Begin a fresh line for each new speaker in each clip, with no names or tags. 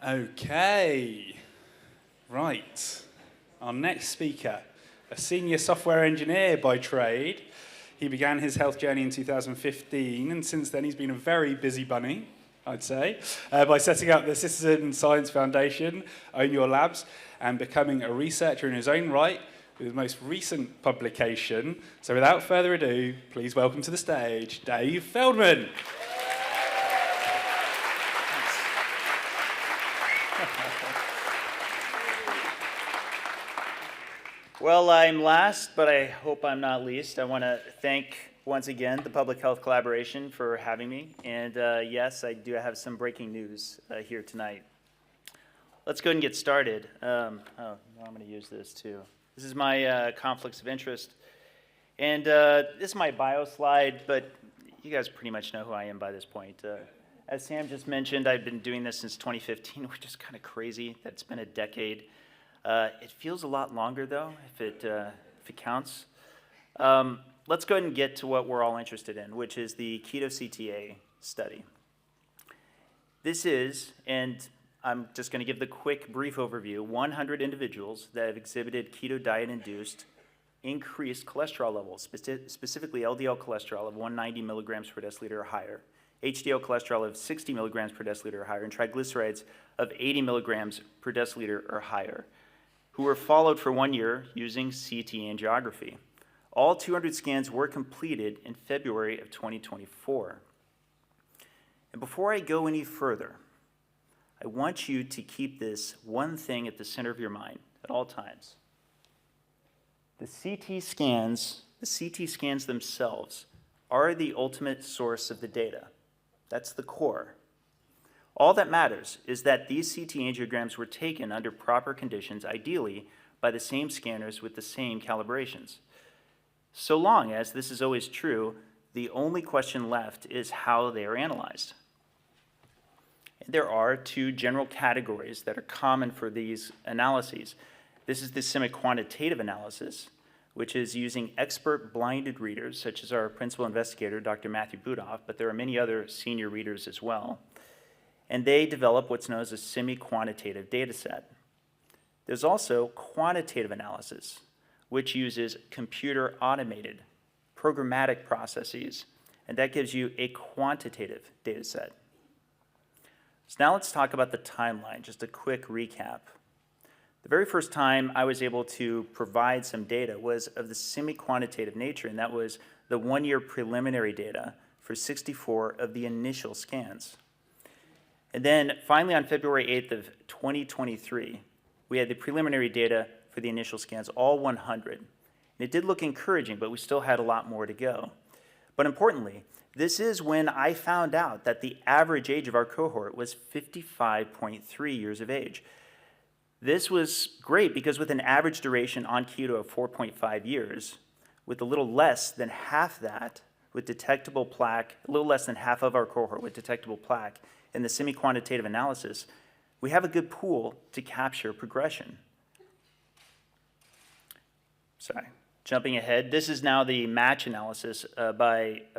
Okay, right. Our next speaker, a senior software engineer by trade. He began his health journey in 2015, and since then he's been a very busy bunny, I'd say, by setting up the Citizen Science Foundation, Own Your Labs, and becoming a researcher in his own right with his most recent publication. So without further ado, please welcome to the stage, Dave Feldman.
Well, I'm last, but I hope I'm not least. I want to thank, once again, the Public Health Collaboration for having me. And yes, I do have some breaking news here tonight. Let's go ahead and get started. Now I'm going to use this too. This is my conflicts of interest. And this is my bio slide, but you guys pretty much know who I am by this point. As Sam just mentioned, I've been doing this since 2015, which is kind of crazy that it's been a decade. It feels a lot longer, though, if it counts. Let's go ahead and get to what we're all interested in, which is the Keto-CTA study. This is, and I'm just going to give the quick, brief overview, 100 individuals that have exhibited keto diet-induced increased cholesterol levels, specifically LDL cholesterol of 190 milligrams per deciliter or higher, HDL cholesterol of 60 milligrams per deciliter or higher, and triglycerides of 80 milligrams per deciliter or higher, who were followed for 1 year using CT angiography. All 200 scans were completed in February of 2024. And before I go any further, I want you to keep this one thing at the center of your mind at all times. The CT scans themselves are the ultimate source of the data. That's the core. All that matters is that these CT angiograms were taken under proper conditions, ideally by the same scanners with the same calibrations. So long as this is always true, the only question left is how they are analyzed. There are two general categories that are common for these analyses. This is the semi-quantitative analysis, which is using expert blinded readers, such as our principal investigator, Dr. Matthew Budoff, but there are many other senior readers as well. And they develop what's known as a semi-quantitative data set. There's also quantitative analysis, which uses computer-automated, programmatic processes, and that gives you a quantitative data set. So now let's talk about the timeline, just a quick recap. The very first time I was able to provide some data was of the semi-quantitative nature, and that was the 1 year preliminary data for 64 of the initial scans. And then finally on February 8th of 2023, we had the preliminary data for the initial scans, all 100. And it did look encouraging, but we still had a lot more to go. But importantly, this is when I found out that the average age of our cohort was 55.3 years of age. This was great because with an average duration on keto of 4.5 years, with a little less than half that with detectable plaque, a little less than half of our cohort with detectable plaque, in the semi-quantitative analysis, we have a good pool to capture progression. Sorry, jumping ahead. This is now the match analysis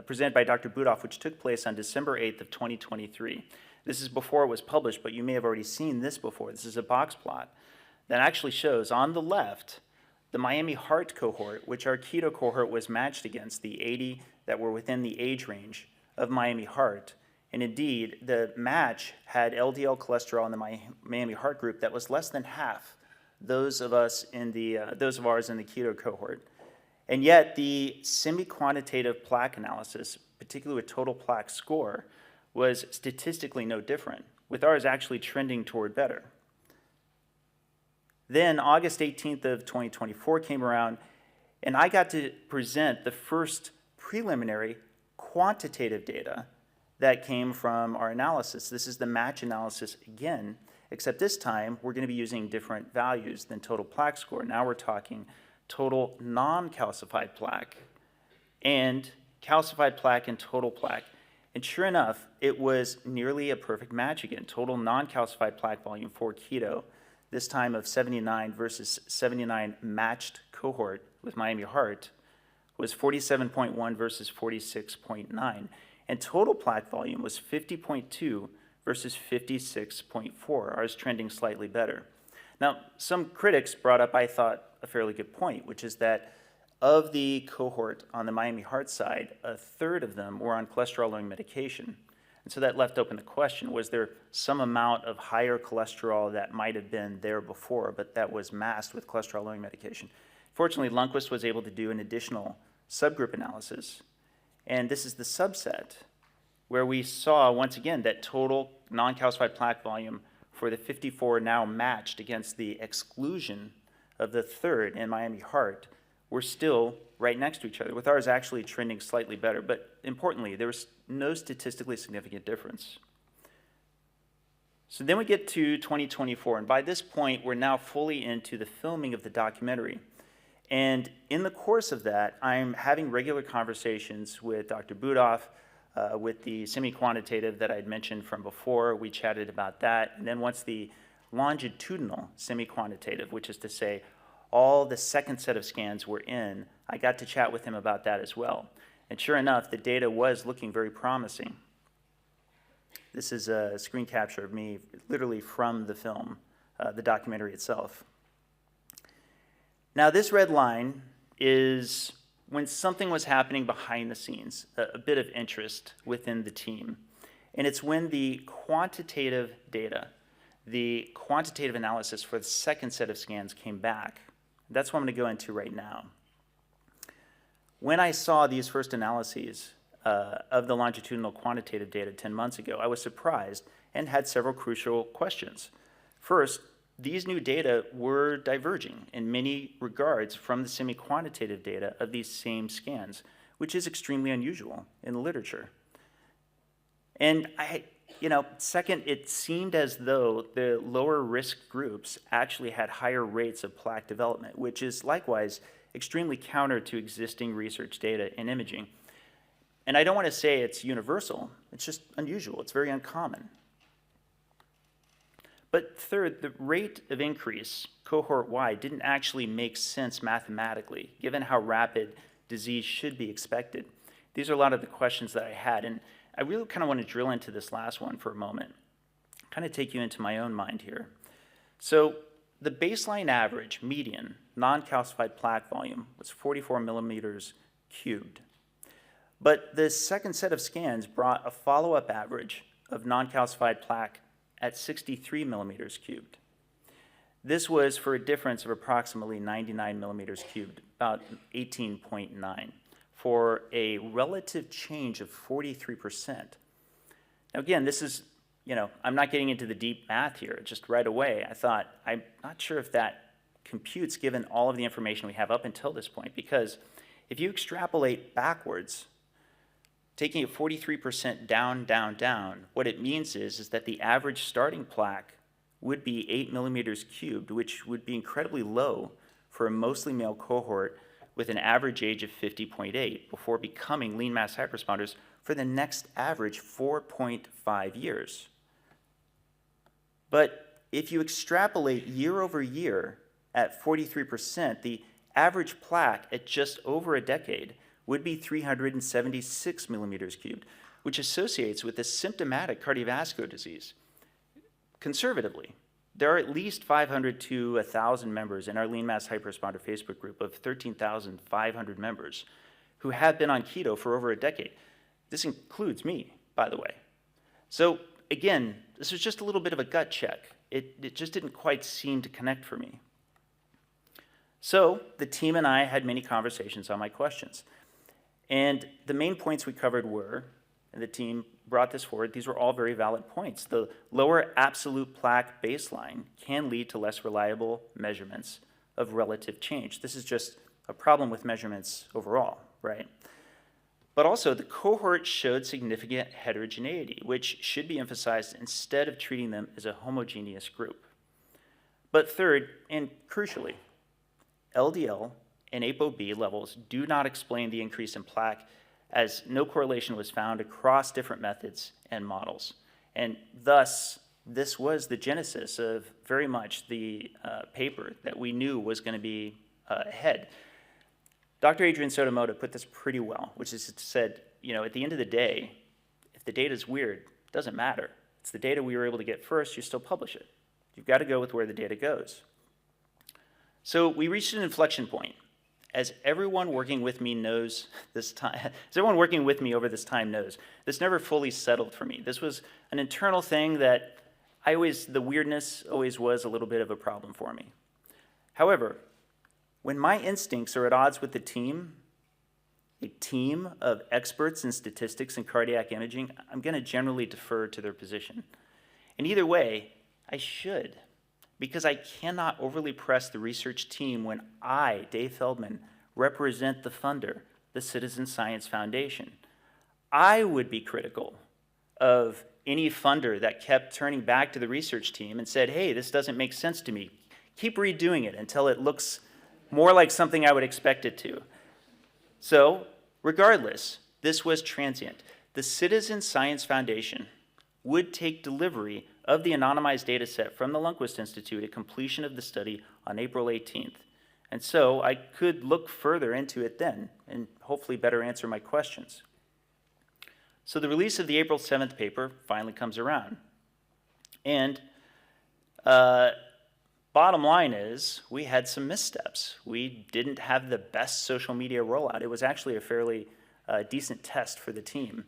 presented by Dr. Budoff, which took place on December 8th of 2023. This is before it was published, but you may have already seen this before. This is a box plot that actually shows on the left the Miami Heart cohort, which our keto cohort was matched against, the 80 that were within the age range of Miami Heart. And indeed, the match had LDL cholesterol in the Miami Heart group that was less than half those of ours in the keto cohort. And yet, the semi-quantitative plaque analysis, particularly with total plaque score, was statistically no different, with ours actually trending toward better. Then August 18th of 2024 came around, and I got to present the first preliminary quantitative data that came from our analysis. This is the match analysis again, except this time we're going to be using different values than total plaque score. Now we're talking total non-calcified plaque and calcified plaque and total plaque. And sure enough, it was nearly a perfect match again. Total non-calcified plaque volume for keto, this time of 79 versus 79 matched cohort with Miami Heart, was 47.1 versus 46.9. And total plaque volume was 50.2 versus 56.4, ours trending slightly better. Now, some critics brought up, I thought, a fairly good point, which is that of the cohort on the Miami Heart side, a third of them were on cholesterol-lowering medication. And so that left open the question, was there some amount of higher cholesterol that might have been there before, but that was masked with cholesterol-lowering medication? Fortunately, Lundquist was able to do an additional subgroup analysis, and this is the subset where we saw, once again, that total non-calcified plaque volume for the 54 now matched against the exclusion of the third in Miami Heart. We're still right next to each other, with ours actually trending slightly better. But importantly, there was no statistically significant difference. So then we get to 2024, and by this point, we're now fully into the filming of the documentary. And in the course of that, I'm having regular conversations with Dr. Budoff, with the Semi-Quantitative that I'd mentioned from before. We chatted about that. And then once the Longitudinal Semi-Quantitative, which is to say all the second set of scans were in, I got to chat with him about that as well. And sure enough, the data was looking very promising. This is a screen capture of me literally from the film, the documentary itself. Now, this red line is when something was happening behind the scenes, a bit of interest within the team. And it's when the quantitative data, the quantitative analysis for the second set of scans came back. That's what I'm going to go into right now. When I saw these first analyses of the longitudinal quantitative data 10 months ago, I was surprised and had several crucial questions. First, these new data were diverging in many regards from the semi-quantitative data of these same scans, which is extremely unusual in the literature. And second, it seemed as though the lower risk groups actually had higher rates of plaque development, which is likewise extremely counter to existing research data in imaging. And I don't want to say it's universal, it's just unusual, it's very uncommon. But third, the rate of increase cohort-wide didn't actually make sense mathematically, given how rapid disease should be expected. These are a lot of the questions that I had, and I really kind of want to drill into this last one for a moment, kind of take you into my own mind here. So the baseline average, median, non-calcified plaque volume was 44 millimeters cubed. But the second set of scans brought a follow-up average of non-calcified plaque at 63 millimeters cubed. This was for a difference of approximately 99 millimeters cubed, about 18.9, for a relative change of 43%. Now again, this is, I'm not getting into the deep math here. Just right away, I thought, I'm not sure if that computes given all of the information we have up until this point, because if you extrapolate backwards, taking it 43% down, down, down, what it means is that the average starting plaque would be 8 millimeters cubed, which would be incredibly low for a mostly male cohort with an average age of 50.8 before becoming lean mass hyperresponders for the next average 4.5 years. But if you extrapolate year over year at 43%, the average plaque at just over a decade would be 376 millimeters cubed, which associates with a symptomatic cardiovascular disease. Conservatively, there are at least 500 to 1,000 members in our Lean Mass Hyperresponder Facebook group of 13,500 members who have been on keto for over a decade. This includes me, by the way. So again, this was just a little bit of a gut check. It just didn't quite seem to connect for me. So the team and I had many conversations on my questions. And the main points we covered were, and the team brought this forward, these were all very valid points. The lower absolute plaque baseline can lead to less reliable measurements of relative change. This is just a problem with measurements overall, right? But also, the cohort showed significant heterogeneity, which should be emphasized instead of treating them as a homogeneous group. But third, and crucially, LDL and ApoB levels do not explain the increase in plaque, as no correlation was found across different methods and models. And thus, this was the genesis of very much the paper that we knew was going to be ahead. Dr. Adrian Sotomoto put this pretty well, which is said, at the end of the day, if the data is weird, it doesn't matter. it's the data we were able to get first, you still publish it. You've got to go with where the data goes. So we reached an inflection point. As everyone working with me knows this time, as everyone working with me over this time knows, this never fully settled for me. This was an internal thing that the weirdness always was a little bit of a problem for me. However, when my instincts are at odds with the team, a team of experts in statistics and cardiac imaging, I'm going to generally defer to their position. And either way, I should, because I cannot overly press the research team when I, Dave Feldman, represent the funder, the Citizen Science Foundation. I would be critical of any funder that kept turning back to the research team and said, hey, this doesn't make sense to me. Keep redoing it until it looks more like something I would expect it to. So, regardless, this was transient. The Citizen Science Foundation would take delivery of the anonymized data set from the Lundquist Institute at completion of the study on April 18th. And so I could look further into it then and hopefully better answer my questions. So the release of the April 7th paper finally comes around. And bottom line is we had some missteps. We didn't have the best social media rollout. It was actually a fairly decent test for the team.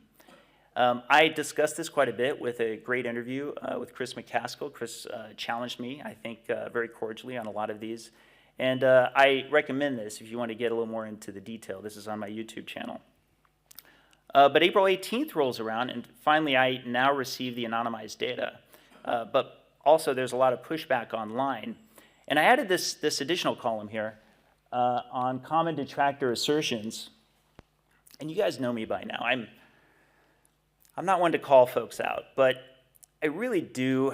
I discussed this quite a bit with a great interview with Chris McCaskill. Chris challenged me, I think, very cordially on a lot of these. And I recommend this if you want to get a little more into the detail. This is on my YouTube channel. But April 18th rolls around, and finally I now receive the anonymized data. But also there's a lot of pushback online. And I added this additional column here on common detractor assertions. And you guys know me by now. I'm not one to call folks out, but I really do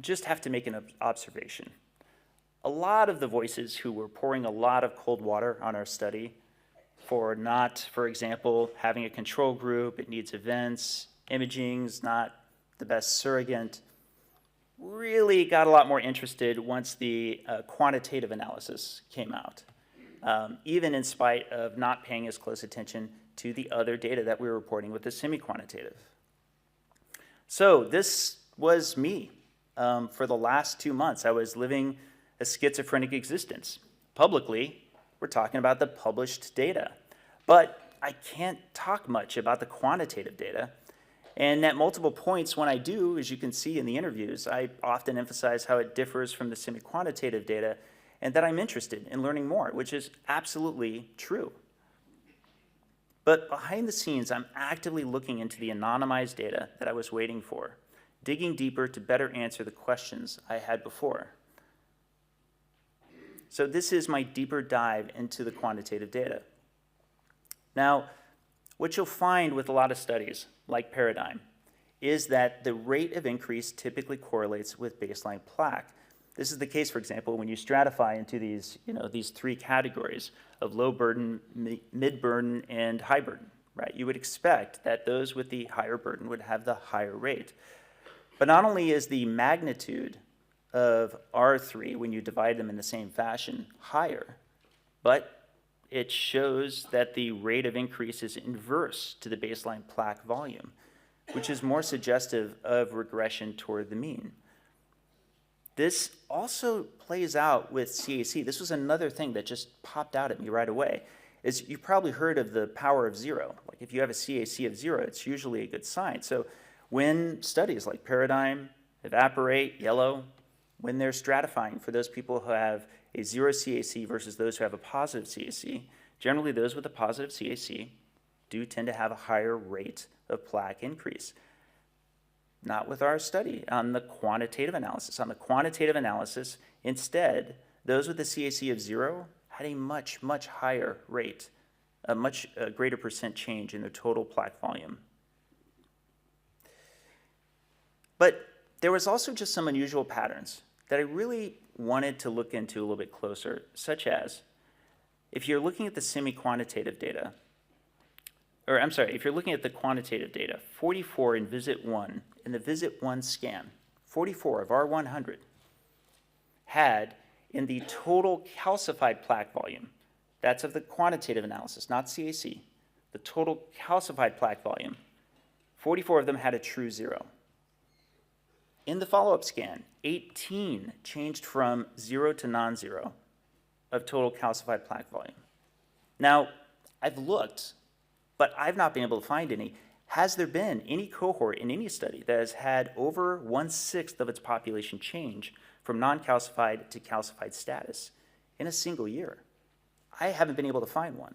just have to make an observation. A lot of the voices who were pouring a lot of cold water on our study for not, for example, having a control group, it needs events, imaging's not the best surrogate, really got a lot more interested once the quantitative analysis came out, even in spite of not paying as close attention to the other data that we were reporting with the semi-quantitative. So this was me. For the last 2 months, I was living a schizophrenic existence. Publicly, we're talking about the published data. But I can't talk much about the quantitative data. And at multiple points when I do, as you can see in the interviews, I often emphasize how it differs from the semi-quantitative data and that I'm interested in learning more, which is absolutely true. But behind the scenes, I'm actively looking into the anonymized data that I was waiting for, digging deeper to better answer the questions I had before. So this is my deeper dive into the quantitative data. Now, what you'll find with a lot of studies, like Paradigm, is that the rate of increase typically correlates with baseline plaque. This is the case, for example, when you stratify into these three categories of low burden, mid burden, and high burden, right? You would expect that those with the higher burden would have the higher rate. But not only is the magnitude of R3, when you divide them in the same fashion, higher, but it shows that the rate of increase is inverse to the baseline plaque volume, which is more suggestive of regression toward the mean. This also plays out with CAC. This was another thing that just popped out at me right away. Is you've probably heard of the power of zero. Like if you have a CAC of 0, it's usually a good sign. So when studies like Paradigm, Evaporate, Yellow, when they're stratifying for those people who have a 0 CAC versus those who have a positive CAC, generally those with a positive CAC do tend to have a higher rate of plaque increase. Not with our study on the quantitative analysis. On the quantitative analysis, instead, those with a CAC of 0 had a much, much higher rate, a much greater percent change in their total plaque volume. But there was also just some unusual patterns that I really wanted to look into a little bit closer, such as if you're looking at the semi-quantitative data, or I'm sorry, if you're looking at the quantitative data, 44 in Visit 1, in the Visit 1 scan, 44 of R100 had in the total calcified plaque volume, that's of the quantitative analysis, not CAC, the total calcified plaque volume, 44 of them had a true 0. In the follow-up scan, 18 changed from 0 to non-zero of total calcified plaque volume. Now, I've looked, but I've not been able to find any. Has there been any cohort in any study that has had over 1/6 of its population change from non-calcified to calcified status in a single year? I haven't been able to find one.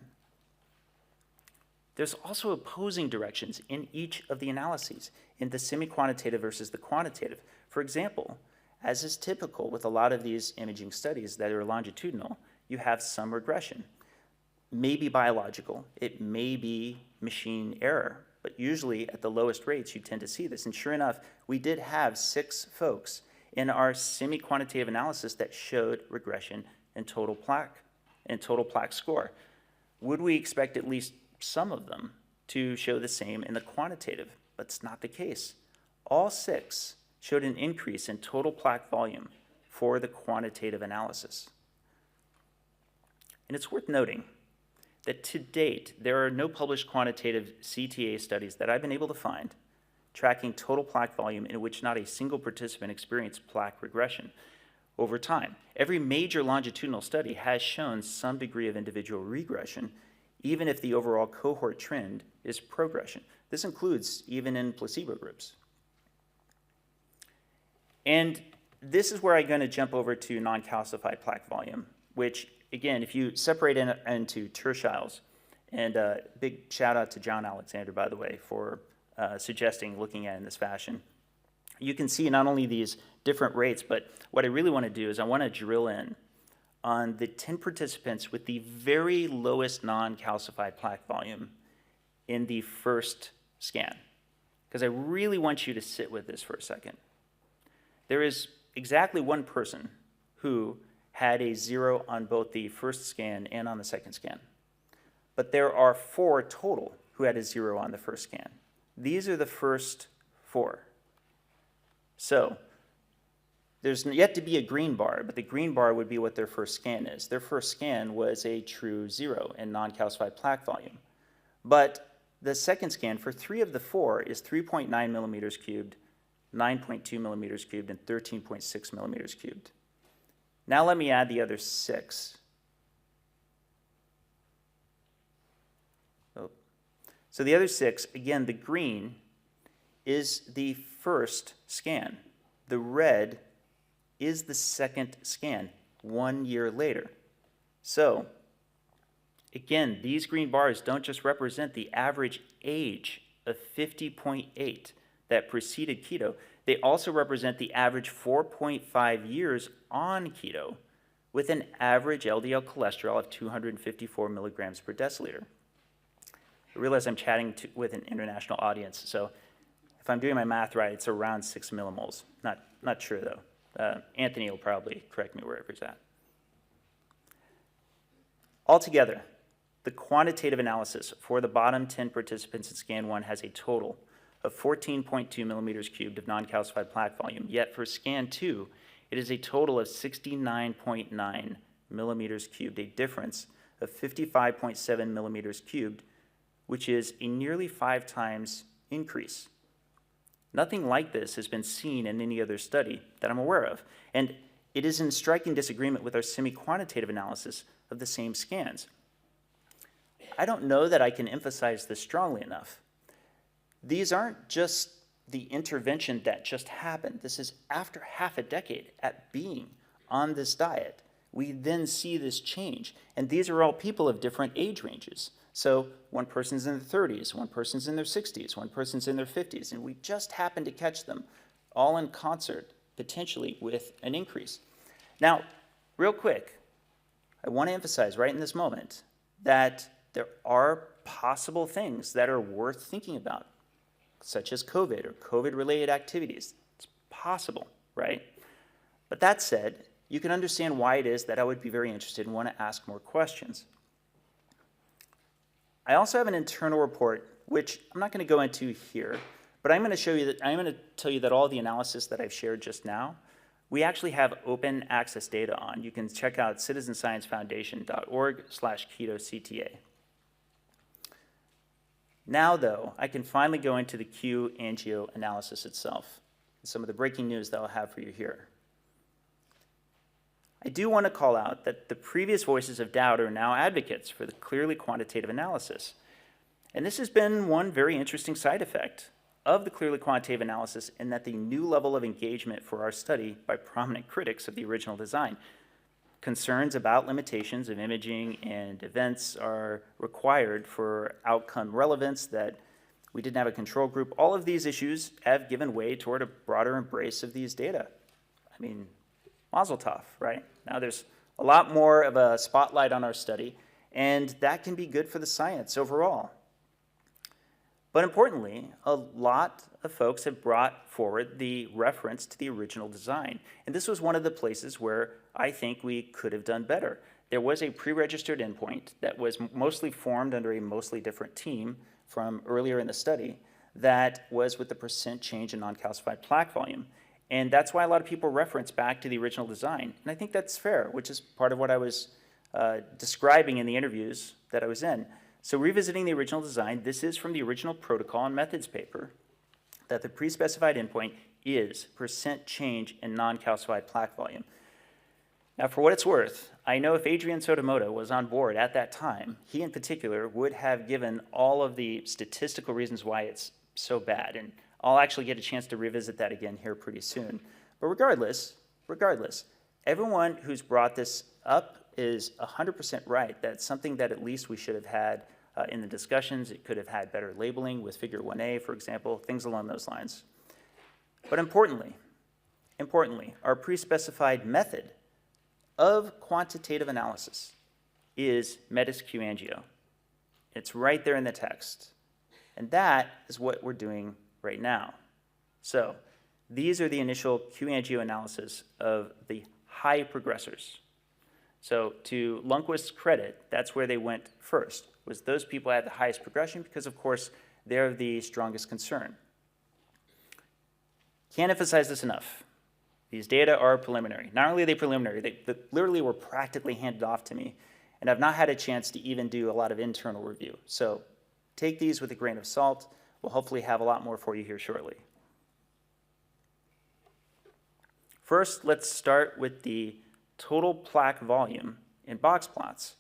There's also opposing directions in each of the analyses, in the semi-quantitative versus the quantitative. For example, as is typical with a lot of these imaging studies that are longitudinal, you have some regression. Maybe biological, it may be machine error, but usually at the lowest rates you tend to see this. And sure enough, we did have 6 folks in our semi-quantitative analysis that showed regression in total plaque score. Would we expect at least some of them to show the same in the quantitative? But it's not the case. All 6 showed an increase in total plaque volume for the quantitative analysis. And it's worth noting that to date, there are no published quantitative CTA studies that I've been able to find tracking total plaque volume in which not a single participant experienced plaque regression over time. Every major longitudinal study has shown some degree of individual regression, even if the overall cohort trend is progression. This includes even in placebo groups. And this is where I'm going to jump over to non-calcified plaque volume, which, again, if you separate it into tertiles, and big shout out to John Alexander, by the way, for suggesting looking at it in this fashion, you can see not only these different rates, but what I really want to do is I want to drill in on the 10 participants with the very lowest non-calcified plaque volume in the first scan, because I really want you to sit with this for a second. There is exactly one person who had a 0 on both the first scan and on the second scan. But there are 4 total who had a 0 on the first scan. These are the first 4. So there's yet to be a green bar, but the green bar would be what their first scan is. Their first scan was a true 0 in non-calcified plaque volume. But the second scan for 3 of the 4 is 3.9 millimeters cubed, 9.2 millimeters cubed, and 13.6 millimeters cubed. Now let me add the other 6. Oh. So the other 6, again, the green is the first scan. The red is the second scan, 1 year later. So, again, these green bars don't just represent the average age of 50.8 that preceded keto. They also represent the average 4.5 years on keto with an average LDL cholesterol of 254 milligrams per deciliter. I realize I'm chatting with an international audience, so if I'm doing my math right, it's around 6 millimoles. Not sure, though. Anthony will probably correct me wherever he's at. Altogether, the quantitative analysis for the bottom 10 participants in scan 1 has a total of 14.2 millimeters cubed of non-calcified plaque volume, yet for scan 2, it is a total of 69.9 millimeters cubed, a difference of 55.7 millimeters cubed, which is a nearly 5 times increase. Nothing like this has been seen in any other study that I'm aware of, and it is in striking disagreement with our semi-quantitative analysis of the same scans. I don't know that I can emphasize this strongly enough. These aren't just the intervention that just happened. This is after half a decade at being on this diet. We then see this change, and these are all people of different age ranges. So one person's in their 30s, one person's in their 60s, one person's in their 50s, and we just happen to catch them all in concert, potentially with an increase. Now, real quick, I want to emphasize right in this moment that there are possible things that are worth thinking about, such as COVID or COVID-related activities. It's possible, right? But that said, you can understand why it is that I would be very interested and want to ask more questions. I also have an internal report, which I'm not going to go into here, but I'm going to tell you that all the analysis that I've shared just now, we actually have open access data on. You can check out citizensciencefoundation.org/Keto-CTA. Now, though, I can finally go into the QAngio analysis itself. some of the breaking news that I'll have for you here. I do want to call out that the previous voices of doubt are now advocates for the clearly quantitative analysis. And this has been one very interesting side effect of the clearly quantitative analysis, in that the new level of engagement for our study by prominent critics of the original design. Concerns about limitations of imaging and events are required for outcome relevance, that we didn't have a control group. All of these issues have given way toward a broader embrace of these data. I mean, mazel tov, right? Now there's a lot more of a spotlight on our study, and that can be good for the science overall. But importantly, a lot of folks have brought forward the reference to the original design. And this was one of the places where I think we could have done better. There was a pre-registered endpoint that was mostly formed under a mostly different team from earlier in the study that was with the % change in non-calcified plaque volume. And that's why a lot of people reference back to the original design. And I think that's fair, which is part of what I was describing in the interviews that I was in. So revisiting the original design, this is from the original protocol and methods paper, that the pre-specified endpoint is % change in non-calcified plaque volume. Now, for what it's worth, I know if Adrian Sotomoto was on board at that time, he in particular would have given all of the statistical reasons why it's so bad. And I'll actually get a chance to revisit that again here pretty soon. But regardless, everyone who's brought this up is 100% right. That's something that at least we should have had in the discussions. It could have had better labeling with figure 1A, for example, things along those lines. But importantly, our pre-specified method of quantitative analysis is METIS QAngio. It's right there in the text. And that is what we're doing right now. So these are the initial QAngio analysis of the high progressors. So to Lundquist's credit, that's where they went first, was those people had the highest progression because, of course, they're the strongest concern. Can't emphasize this enough. These data are preliminary. Not only are they preliminary, they literally were practically handed off to me, and I've not had a chance to even do a lot of internal review. So take these with a grain of salt. We'll hopefully have a lot more for you here shortly. First, let's start with the total plaque volume in box plots.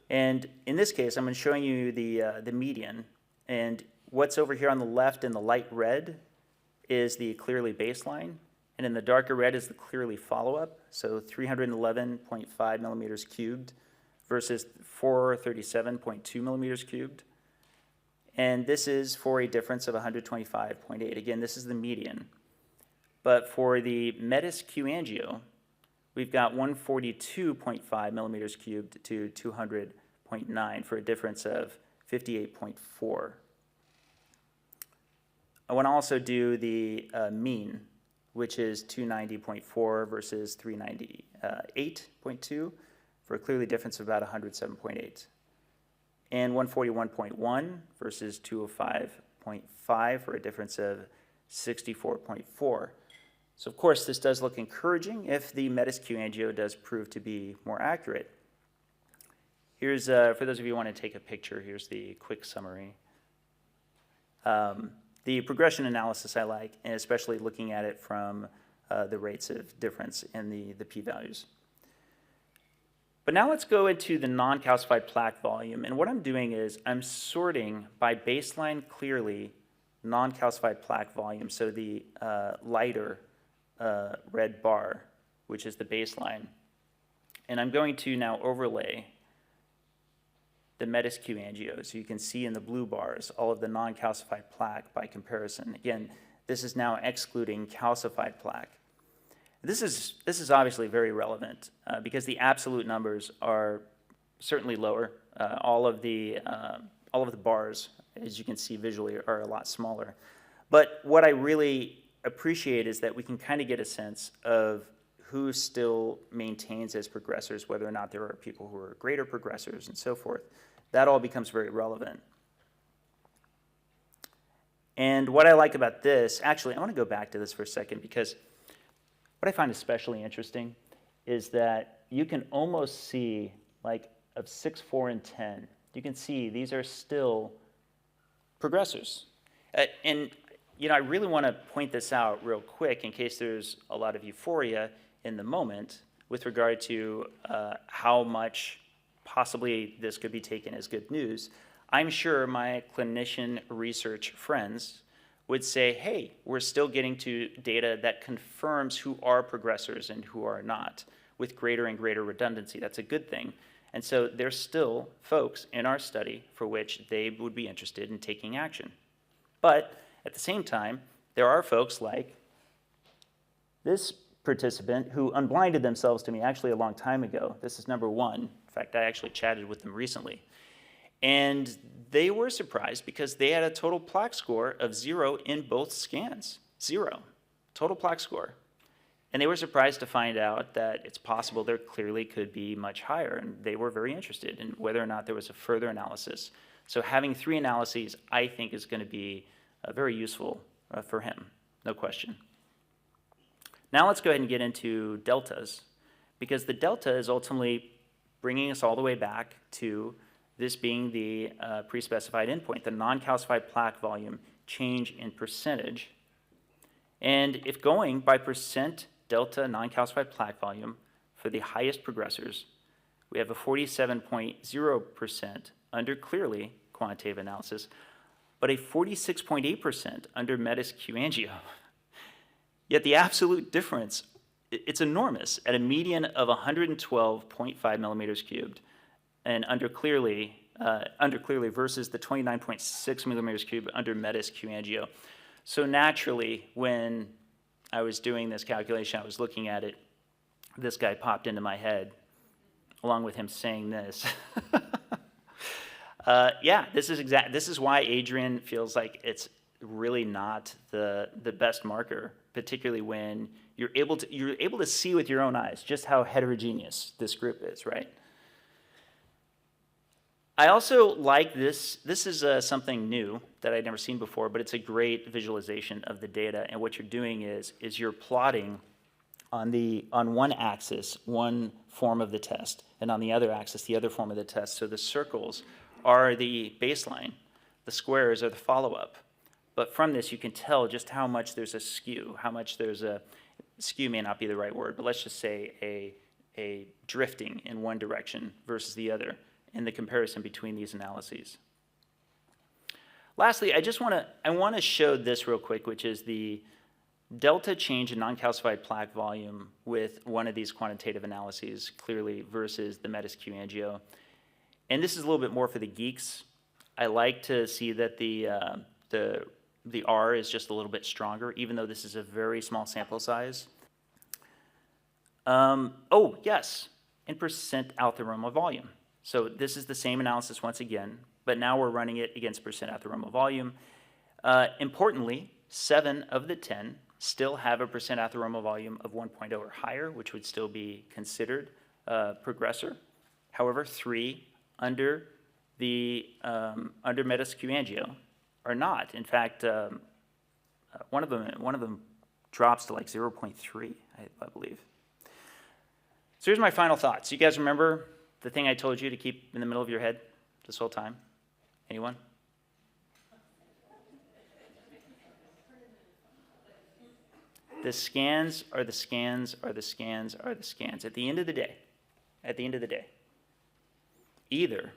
And in this case, I'm showing you the median. And what's over here on the left in the light red is the Cleerly baseline. And in the darker red is the Cleerly follow-up, so 311.5 millimeters cubed versus 437.2 millimeters cubed. And this is for a difference of 125.8. Again, this is the median. But for the METIS QAngio, we've got 142.5 millimeters cubed to 200.9 for a difference of 58.4. I want to also do the mean, which is 290.4 versus 398.2 for a Cleerly difference of about 107.8. And 141.1 versus 205.5 for a difference of 64.4. So of course, this does look encouraging if the METIS QAngio does prove to be more accurate. Here's, for those of you who want to take a picture, here's the quick summary. The progression analysis I like, and especially looking at it from the rates of difference in the p-values. But now let's go into the non-calcified plaque volume. And what I'm doing is I'm sorting by baseline Cleerly non-calcified plaque volume, so the lighter red bar, which is the baseline. And I'm going to now overlay the METIS QAngio, so you can see in the blue bars all of the non-calcified plaque by comparison. Again, this is now excluding calcified plaque. This is obviously very relevant because the absolute numbers are certainly lower. All of the bars, as you can see visually, are a lot smaller. But what I really appreciate is that we can kind of get a sense of who still maintains as progressors, whether or not there are people who are greater progressors and so forth. That all becomes very relevant. And what I like about this, actually, I want to go back to this for a second because what I find especially interesting is that you can almost see, like, of 6, 4, and 10, you can see these are still progressors. And I really want to point this out real quick in case there's a lot of euphoria in the moment with regard to how much possibly this could be taken as good news. I'm sure my clinician research friends would say, hey, we're still getting to data that confirms who are progressors and who are not with greater and greater redundancy. That's a good thing. And so there's still folks in our study for which they would be interested in taking action. But at the same time, there are folks like this participant who unblinded themselves to me actually a long time ago. This is number one. In fact, I actually chatted with them recently. And they were surprised because they had a total plaque score of 0 in both scans. 0. Total plaque score. And they were surprised to find out that it's possible there clearly could be much higher. And they were very interested in whether or not there was a further analysis. So having 3 analyses, I think, is going to be very useful for him, no question. Now let's go ahead and get into deltas, because the delta is ultimately bringing us all the way back to this being the pre-specified endpoint, the non-calcified plaque volume change in percentage. And if going by percent delta non-calcified plaque volume for the highest progressors, we have a 47.0% under Cleerly quantitative analysis, but a 46.8% under METIS QAngio. Yet the absolute difference, it's enormous, at a median of 112.5 millimeters cubed, and under Cleerly versus the 29.6 millimeters cubed under METIS QAngio. So naturally, when I was doing this calculation, I was looking at it, this guy popped into my head, along with him saying this. Yeah, this is why Adrian feels like it's really not the best marker, particularly when you're able to see with your own eyes just how heterogeneous this group is, right? I also like this. This is something new that I'd never seen before, but it's a great visualization of the data. And what you're doing is you're plotting on one axis one form of the test, and on the other axis the other form of the test. So the circles are the baseline, the squares are the follow-up. But from this, you can tell just how much there's a skew, skew may not be the right word, but let's just say a drifting in one direction versus the other in the comparison between these analyses. Lastly, I want to show this real quick, which is the delta change in non-calcified plaque volume with one of these quantitative analyses, Cleerly versus the METIS QAngio. And this is a little bit more for the geeks. I like to see that the R is just a little bit stronger, even though this is a very small sample size. Oh, yes, in percent alpha-aroma volume. So this is the same analysis once again, but now we're running it against percent alpha-aroma volume. Importantly, 7 of the 10 still have a percent alpha-aroma volume of 1.0 or higher, which would still be considered progressor. However, 3 under METIS QAngio are not. In fact, one of them drops to like 0.3, I believe. So here's my final thoughts. You guys remember the thing I told you to keep in the middle of your head this whole time? Anyone? The scans are the scans are the scans are the scans. At the end of the day, either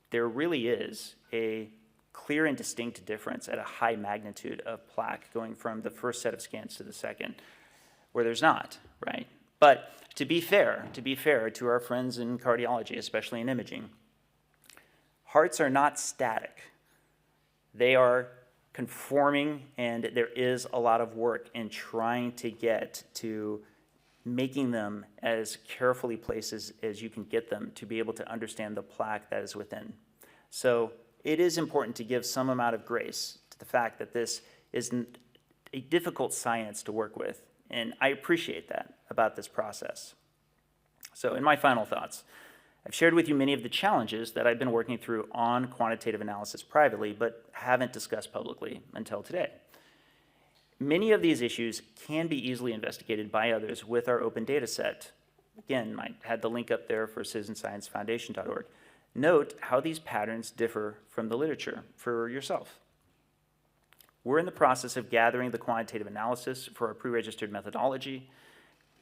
there really is a clear and distinct difference at a high magnitude of plaque going from the first set of scans to the second, where there's not, right? But to be fair to our friends in cardiology, especially in imaging, hearts are not static. They are conforming, and there is a lot of work in trying to get to making them as carefully placed as you can get them to be able to understand the plaque that is within. So it is important to give some amount of grace to the fact that this is a difficult science to work with, and I appreciate that about this process. So in my final thoughts, I've shared with you many of the challenges that I've been working through on quantitative analysis privately, but haven't discussed publicly until today. Many of these issues can be easily investigated by others with our open data set. Again, I had the link up there for citizensciencefoundation.org. Note how these patterns differ from the literature for yourself. We're in the process of gathering the quantitative analysis for our pre-registered methodology,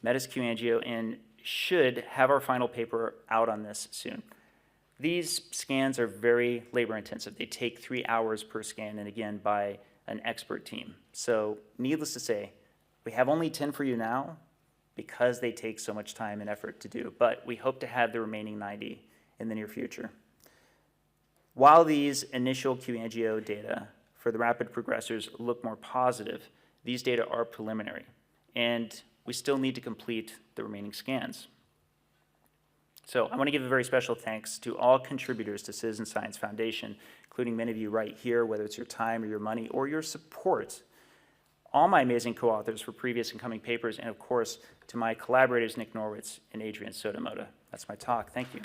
Metis QAngio, and should have our final paper out on this soon. These scans are very labor intensive. They take 3 hours per scan, and again, by an expert team. So needless to say, we have only 10 for you now because they take so much time and effort to do, but we hope to have the remaining 90 in the near future. While these initial QAngio data for the rapid progressors look more positive, these data are preliminary, and we still need to complete the remaining scans. So I want to give a very special thanks to all contributors to Citizen Science Foundation, including many of you right here, whether it's your time or your money or your support, all my amazing co-authors for previous and coming papers, and of course, to my collaborators, Nick Norwitz and Adrian Sotomoda. That's my talk. Thank you.